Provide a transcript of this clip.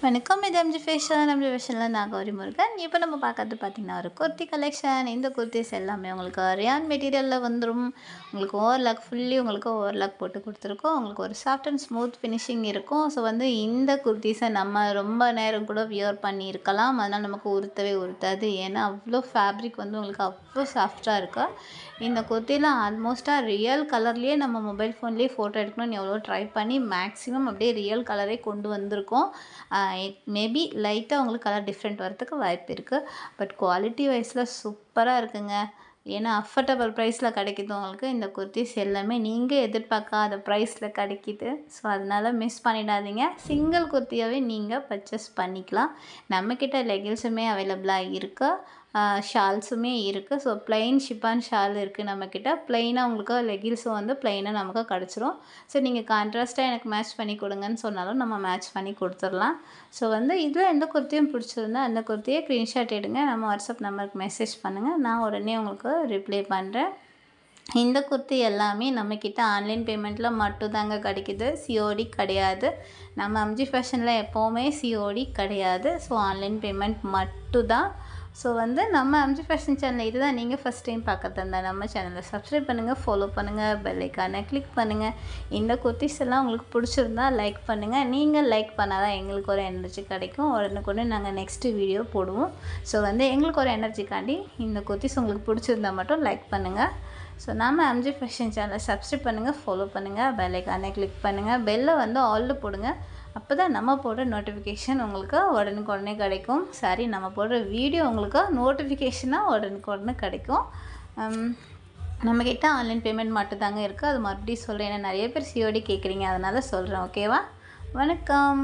வணக்கம். இது எம்ஜி ஃபேஷனில் நான் கௌரி முருகன். இப்போ நம்ம பார்க்கறது பார்த்திங்கன்னா ஒரு குர்த்தி கலெக்ஷன். இந்த குர்த்திஸ் எல்லாமே உங்களுக்கு ரயான் மெட்டீரியலில் வந்துடும். உங்களுக்கு ஓவர்லாக் உங்களுக்கு ஓவர்லாக் போட்டு கொடுத்துருக்கோம். உங்களுக்கு ஒரு சாஃப்ட் அண்ட் ஸ்மூத் ஃபினிஷிங் இருக்கும். ஸோ இந்த குர்த்திஸை நம்ம ரொம்ப நேரம் கூட வியர் பண்ணியிருக்கலாம். அதனால் நமக்கு உறுத்தாது. ஏன்னா அவ்வளோ ஃபேப்ரிக் உங்களுக்கு அவ்வளோ சாஃப்டாக இருக்கா. இந்த குர்த்தியில் ஆல்மோஸ்ட்டாக ரியல் கலர்லேயே நம்ம மொபைல் ஃபோன்லேயே ஃபோட்டோ எடுக்கணும்னு எவ்வளோ ட்ரை பண்ணி மேக்ஸிமம் அப்படியே ரியல் கலரே கொண்டு வந்திருக்கோம். மேபி லைட்டாக உங்களுக்கு கலர் டிஃப்ரெண்ட் வரதுக்கு வாய்ப்பு இருக்குது. பட் குவாலிட்டி வைஸில் சூப்பராக இருக்குங்க. ஏன்னா அஃபர்டபுள் ப்ரைஸில் கிடைக்கிது உங்களுக்கு. இந்த குர்த்திஸ் எல்லாமே நீங்கள் எதிர்பார்க்காத ப்ரைஸில் கிடைக்கிது. ஸோ அதனால் மிஸ் பண்ணிடாதீங்க. சிங்கிள் குர்த்தியாகவே நீங்கள் பர்ச்சேஸ் பண்ணிக்கலாம். நம்மக்கிட்ட லெகின்ஸுமே அவைலபிளாக இருக்குது, ஷால்ஸுமே இருக்குது. ஸோ ப்ளைன் ஷிப்பான் ஷால் இருக்குது நம்மக்கிட்ட. ப்ளைனாக உங்களுக்கு லெகின்ஸும் ப்ளைனாக நமக்கு கிடச்சிரும். ஸோ நீங்கள் கான்ட்ராஸ்ட்டாக எனக்கு மேட்ச் பண்ணி கொடுங்கன்னு சொன்னாலும் நம்ம மேட்ச் பண்ணி கொடுத்துடலாம். ஸோ இதில் எந்த குர்த்தியும் பிடிச்சிருந்தா அந்த குர்த்தியை ஸ்க்ரீன்ஷாட் எடுங்க, நம்ம வாட்ஸ்அப் நம்பருக்கு மெசேஜ் பண்ணுங்கள். நான் உடனே உங்களுக்கு ரிப்ளை பண்ணுறேன். இந்த குர்த்தி எல்லாமே நம்மக்கிட்ட ஆன்லைன் பேமெண்ட்டில் மட்டும்தாங்க கிடைக்கிது, சிஓடி கிடையாது. நம்ம எம்ஜி ஃபேஷனில் எப்போவுமே சிஓடி கிடையாது. ஸோ ஆன்லைன் பேமெண்ட் மட்டும்தான். ஸோ நம்ம எம்ஜி ஃபேஷன் சேனல் இதுதான் நீங்கள் ஃபஸ்ட் டைம் பார்க்கறதா இருந்தால் நம்ம சேனலை சப்ஸ்கிரைப் பண்ணுங்கள், ஃபாலோ பண்ணுங்கள், பெல் ஐக்கானை கிளிக் பண்ணுங்கள். இந்த குர்த்திஸ் எல்லாம் உங்களுக்கு பிடிச்சிருந்தா லைக் பண்ணுங்கள். நீங்கள் லைக் பண்ணால் தான் எங்களுக்கு ஒரு எனர்ஜி கிடைக்கும். உடனுக்குடனே நாங்கள் நெக்ஸ்ட்டு வீடியோ போடுவோம். ஸோ எங்களுக்கு ஒரு எனர்ஜிக்காண்டி இந்த குர்த்திஸ் உங்களுக்கு பிடிச்சிருந்தா மட்டும் லைக் பண்ணுங்கள். ஸோ நம்ம எம்ஜி ஃபேஷன் சேனலை சப்ஸ்கிரைப் பண்ணுங்கள், ஃபாலோ பண்ணுங்கள், பெல் ஐக்கானை கிளிக் பண்ணுங்கள், பெல்லை ஆல்ல போடுங்க. அப்போ தான் நம்ம போடுற நோட்டிஃபிகேஷன் உங்களுக்கு உடனுக்குடனே கிடைக்கும். சரி, நம்ம போடுற வீடியோ உங்களுக்கு நோட்டிஃபிகேஷனாக உடனுக்குடனே கிடைக்கும். நம்மக்கிட்ட ஆன்லைன் பேமெண்ட் மட்டும்தாங்க இருக்குது. அது மறுபடியும் சொல்கிறேன். ஏன்னா நிறைய பேர் சிஓடி கேட்குறீங்க, அதனால் சொல்கிறேன். ஓகேவா? வணக்கம்.